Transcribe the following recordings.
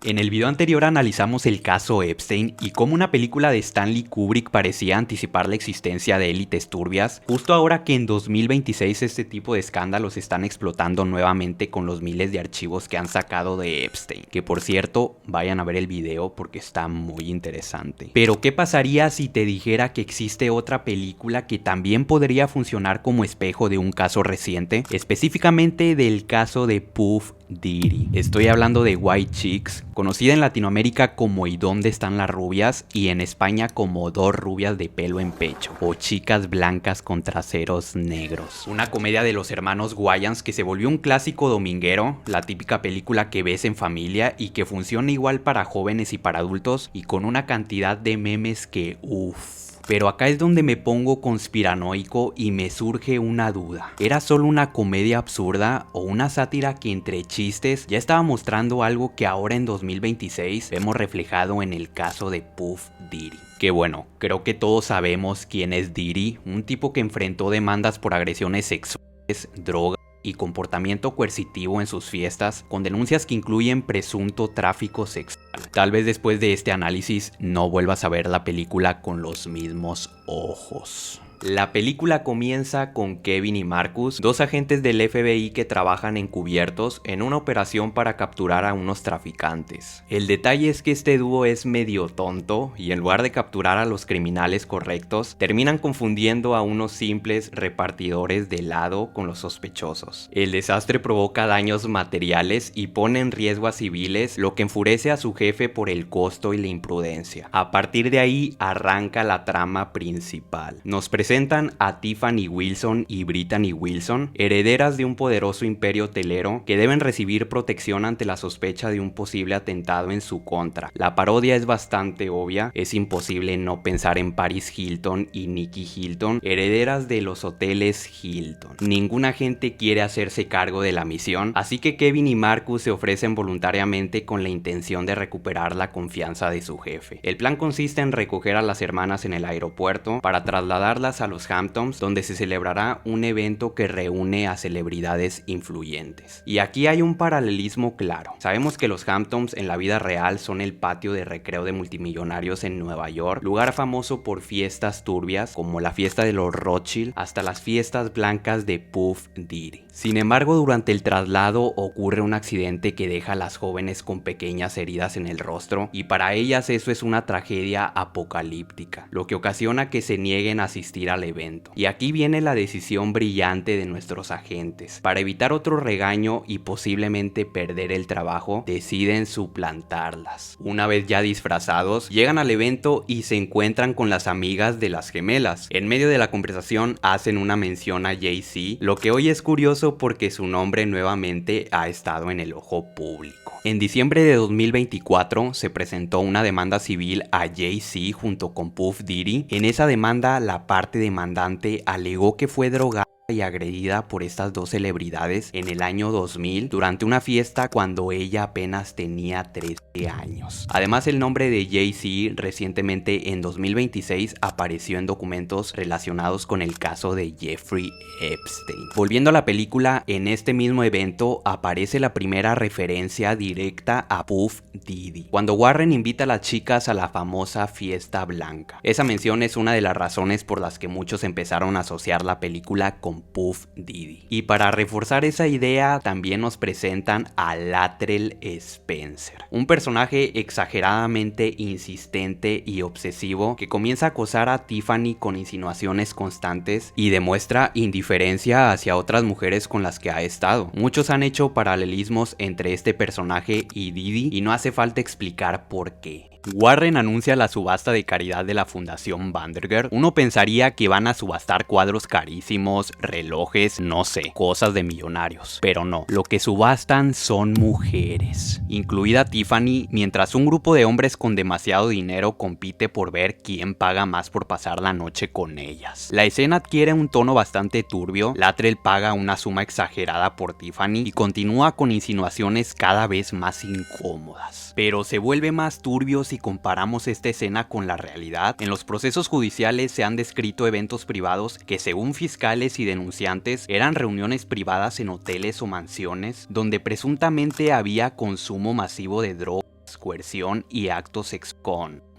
En el video anterior analizamos el caso Epstein y cómo una película de Stanley Kubrick parecía anticipar la existencia de élites turbias, justo ahora que en 2026 este tipo de escándalos están explotando nuevamente con los miles de archivos que han sacado de Epstein, que por cierto, vayan a ver el video porque está muy interesante. Pero ¿qué pasaría si te dijera que existe otra película que también podría funcionar como espejo de un caso reciente, específicamente del caso de Puff Diddy? Estoy hablando de White Chicks, conocida en Latinoamérica como ¿Y dónde están las rubias? Y en España como Dos rubias de pelo en pecho, o Chicas blancas con traseros negros. Una comedia de los hermanos Wayans que se volvió un clásico dominguero, la típica película que ves en familia y que funciona igual para jóvenes y para adultos, y con una cantidad de memes que uff. Pero acá es donde me pongo conspiranoico y me surge una duda. ¿Era solo una comedia absurda o una sátira que entre chistes ya estaba mostrando algo que ahora en 2026 vemos reflejado en el caso de Puff Diddy? Que bueno, creo que todos sabemos quién es Diddy, un tipo que enfrentó demandas por agresiones sexuales, drogas y comportamiento coercitivo en sus fiestas, con denuncias que incluyen presunto tráfico sexual. Tal vez después de este análisis no vuelvas a ver la película con los mismos ojos. La película comienza con Kevin y Marcus, dos agentes del FBI que trabajan encubiertos en una operación para capturar a unos traficantes. El detalle es que este dúo es medio tonto y en lugar de capturar a los criminales correctos, terminan confundiendo a unos simples repartidores de helado con los sospechosos. El desastre provoca daños materiales y pone en riesgo a civiles, lo que enfurece a su jefe por el costo y la imprudencia. A partir de ahí arranca la trama principal. Nos presentan a Tiffany Wilson y Brittany Wilson, herederas de un poderoso imperio hotelero que deben recibir protección ante la sospecha de un posible atentado en su contra. La parodia es bastante obvia, es imposible no pensar en Paris Hilton y Nikki Hilton, herederas de los hoteles Hilton. Ninguna gente quiere hacerse cargo de la misión, así que Kevin y Marcus se ofrecen voluntariamente con la intención de recuperar la confianza de su jefe. El plan consiste en recoger a las hermanas en el aeropuerto para trasladarlas a los Hamptons, donde se celebrará un evento que reúne a celebridades influyentes. Y aquí hay un paralelismo claro. Sabemos que los Hamptons en la vida real son el patio de recreo de multimillonarios en Nueva York, lugar famoso por fiestas turbias como la fiesta de los Rothschild hasta las fiestas blancas de Puff Diddy. Sin embargo, durante el traslado ocurre un accidente que deja a las jóvenes con pequeñas heridas en el rostro y para ellas eso es una tragedia apocalíptica, lo que ocasiona que se nieguen a asistir al evento. Y aquí viene la decisión brillante de nuestros agentes. Para evitar otro regaño y posiblemente perder el trabajo, deciden suplantarlas. Una vez ya disfrazados, llegan al evento y se encuentran con las amigas de las gemelas. En medio de la conversación hacen una mención a Jay-Z, lo que hoy es curioso porque su nombre nuevamente ha estado en el ojo público. En diciembre de 2024 se presentó una demanda civil a Jay-Z junto con Puff Diddy. En esa demanda la parte demandante alegó que fue drogada y agredida por estas dos celebridades en el año 2000 durante una fiesta cuando ella apenas tenía 13 años. Además, el nombre de Jay-Z recientemente en 2026 apareció en documentos relacionados con el caso de Jeffrey Epstein. Volviendo a la película, en este mismo evento aparece la primera referencia directa a Puff Diddy, cuando Warren invita a las chicas a la famosa fiesta blanca. Esa mención es una de las razones por las que muchos empezaron a asociar la película con Puff Diddy. Y para reforzar esa idea también nos presentan a Latrell Spencer, un personaje exageradamente insistente y obsesivo que comienza a acosar a Tiffany con insinuaciones constantes y demuestra indiferencia hacia otras mujeres con las que ha estado. Muchos han hecho paralelismos entre este personaje y Diddy y no hace falta explicar por qué. Warren anuncia la subasta de caridad de la Fundación Vanderger. Uno pensaría que van a subastar cuadros carísimos, relojes, no sé, cosas de millonarios. Pero no, lo que subastan son mujeres, incluida Tiffany, mientras un grupo de hombres con demasiado dinero compite por ver quién paga más por pasar la noche con ellas. La escena adquiere un tono bastante turbio. Latrell paga una suma exagerada por Tiffany y continúa con insinuaciones cada vez más incómodas. Pero se vuelve más turbio si comparamos esta escena con la realidad. En los procesos judiciales se han descrito eventos privados que, según fiscales y denunciantes, eran reuniones privadas en hoteles o mansiones donde presuntamente había consumo masivo de drogas, coerción y actos sexuales.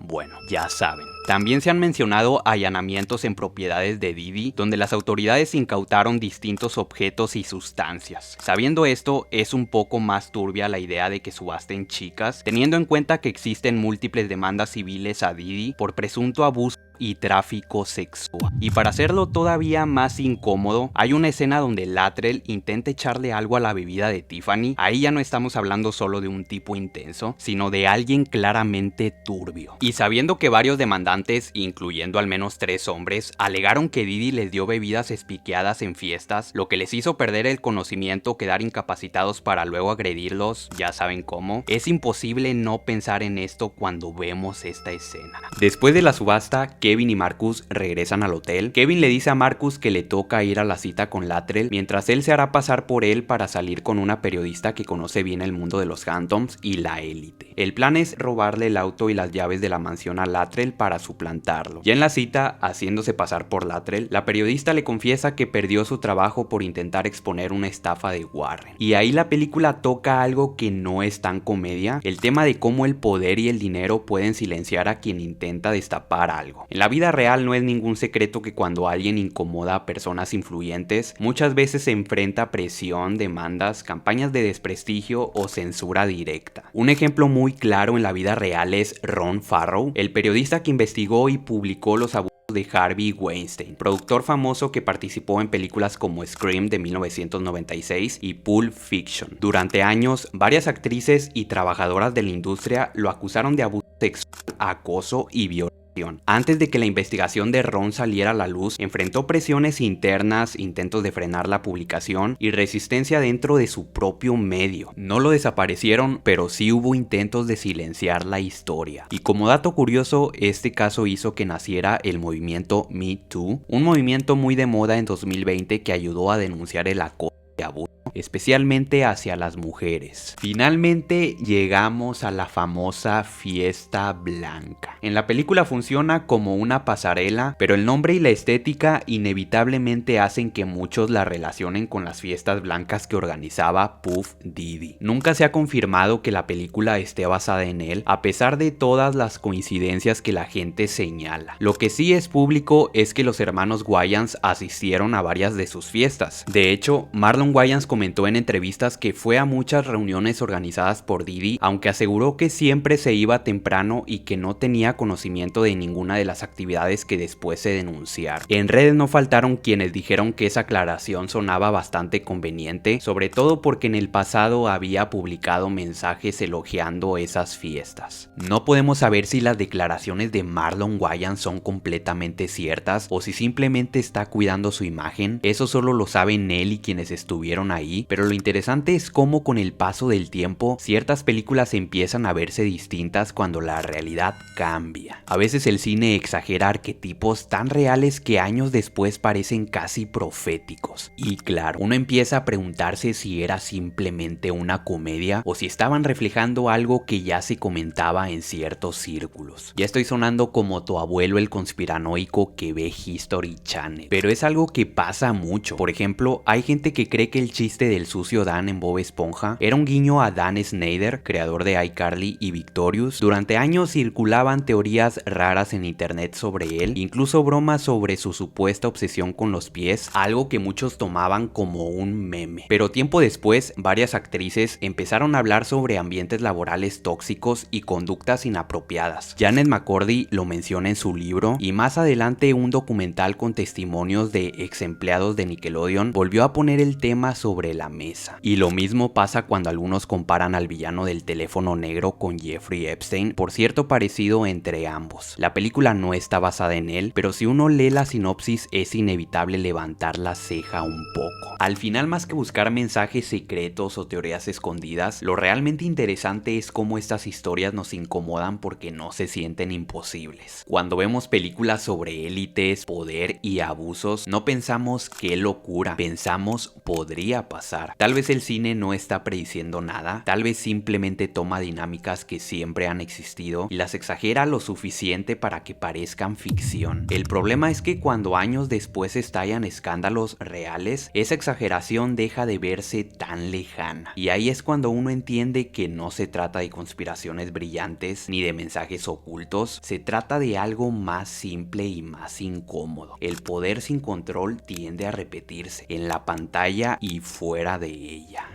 Bueno, ya saben. También se han mencionado allanamientos en propiedades de Diddy, donde las autoridades incautaron distintos objetos y sustancias. Sabiendo esto, es un poco más turbia la idea de que subasten chicas, teniendo en cuenta que existen múltiples demandas civiles a Diddy por presunto abuso y tráfico sexual. Y para hacerlo todavía más incómodo, hay una escena donde Latrell intenta echarle algo a la bebida de Tiffany. Ahí ya no estamos hablando solo de un tipo intenso, sino de alguien claramente turbio. Y sabiendo que varios demandantes, incluyendo al menos 3 hombres, alegaron que Diddy les dio bebidas espiqueadas en fiestas, lo que les hizo perder el conocimiento, quedar incapacitados para luego agredirlos, ya saben cómo, es imposible no pensar en esto cuando vemos esta escena. Después de la subasta, Kevin y Marcus regresan al hotel. Kevin le dice a Marcus que le toca ir a la cita con Latrell, mientras él se hará pasar por él para salir con una periodista que conoce bien el mundo de los Phantoms y la élite. El plan es robarle el auto y las llaves de la mansión a Latrell para suplantarlo. Ya en la cita, haciéndose pasar por Latrell, la periodista le confiesa que perdió su trabajo por intentar exponer una estafa de Warren. Y ahí la película toca algo que no es tan comedia, el tema de cómo el poder y el dinero pueden silenciar a quien intenta destapar algo. En la vida real no es ningún secreto que cuando alguien incomoda a personas influyentes, muchas veces se enfrenta a presión, demandas, campañas de desprestigio o censura directa. Un ejemplo muy claro en la vida real es Ron Farrow, el periodista que investigó y publicó los abusos de Harvey Weinstein, productor famoso que participó en películas como Scream de 1996 y Pulp Fiction. Durante años, varias actrices y trabajadoras de la industria lo acusaron de abuso sexual, acoso y violación. Antes de que la investigación de Ron saliera a la luz, enfrentó presiones internas, intentos de frenar la publicación y resistencia dentro de su propio medio. No lo desaparecieron, pero sí hubo intentos de silenciar la historia. Y como dato curioso, este caso hizo que naciera el movimiento Me Too, un movimiento muy de moda en 2020 que ayudó a denunciar el acoso y abuso, especialmente hacia las mujeres. Finalmente llegamos a la famosa fiesta blanca. En la película funciona como una pasarela, pero el nombre y la estética inevitablemente hacen que muchos la relacionen con las fiestas blancas que organizaba Puff Diddy. Nunca se ha confirmado que la película esté basada en él, a pesar de todas las coincidencias que la gente señala. Lo que sí es público es que los hermanos Wayans asistieron a varias de sus fiestas. De hecho, Marlon Wayans comentó en entrevistas que fue a muchas reuniones organizadas por Diddy, aunque aseguró que siempre se iba temprano y que no tenía conocimiento de ninguna de las actividades que después se denunciaron. En redes no faltaron quienes dijeron que esa aclaración sonaba bastante conveniente, sobre todo porque en el pasado había publicado mensajes elogiando esas fiestas. No podemos saber si las declaraciones de Marlon Wayans son completamente ciertas o si simplemente está cuidando su imagen. Eso solo lo saben él y quienes estuvieron ahí, pero lo interesante es cómo con el paso del tiempo ciertas películas empiezan a verse distintas cuando la realidad cambia. A veces el cine exagera arquetipos tan reales que años después parecen casi proféticos. Y claro, uno empieza a preguntarse si era simplemente una comedia o si estaban reflejando algo que ya se comentaba en ciertos círculos. Ya estoy sonando como tu abuelo el conspiranoico que ve History Channel, pero es algo que pasa mucho. Por ejemplo, hay gente que cree que el chiste del sucio Dan en Bob Esponja era un guiño a Dan Snyder, creador de iCarly y Victorious. Durante años circulaban teorías raras en internet sobre él, incluso bromas sobre su supuesta obsesión con los pies, algo que muchos tomaban como un meme. Pero tiempo después, varias actrices empezaron a hablar sobre ambientes laborales tóxicos y conductas inapropiadas. Janet McCurdy lo menciona en su libro, y más adelante un documental con testimonios de ex empleados de Nickelodeon volvió a poner el tema sobre la mesa. Y lo mismo pasa cuando algunos comparan al villano del teléfono negro con Jeffrey Epstein, por cierto parecido entre ambos. La película no está basada en él, pero si uno lee la sinopsis es inevitable levantar la ceja un poco. Al final, más que buscar mensajes secretos o teorías escondidas, lo realmente interesante es cómo estas historias nos incomodan porque no se sienten imposibles. Cuando vemos películas sobre élites, poder y abusos, no pensamos qué locura, pensamos podría pasar. Tal vez el cine no está prediciendo nada, tal vez simplemente toma dinámicas que siempre han existido y las exagera lo suficiente para que parezcan ficción. El problema es que cuando años después estallan escándalos reales, esa exageración deja de verse tan lejana. Y ahí es cuando uno entiende que no se trata de conspiraciones brillantes ni de mensajes ocultos, se trata de algo más simple y más incómodo. El poder sin control tiende a repetirse en la pantalla y fuera de ella.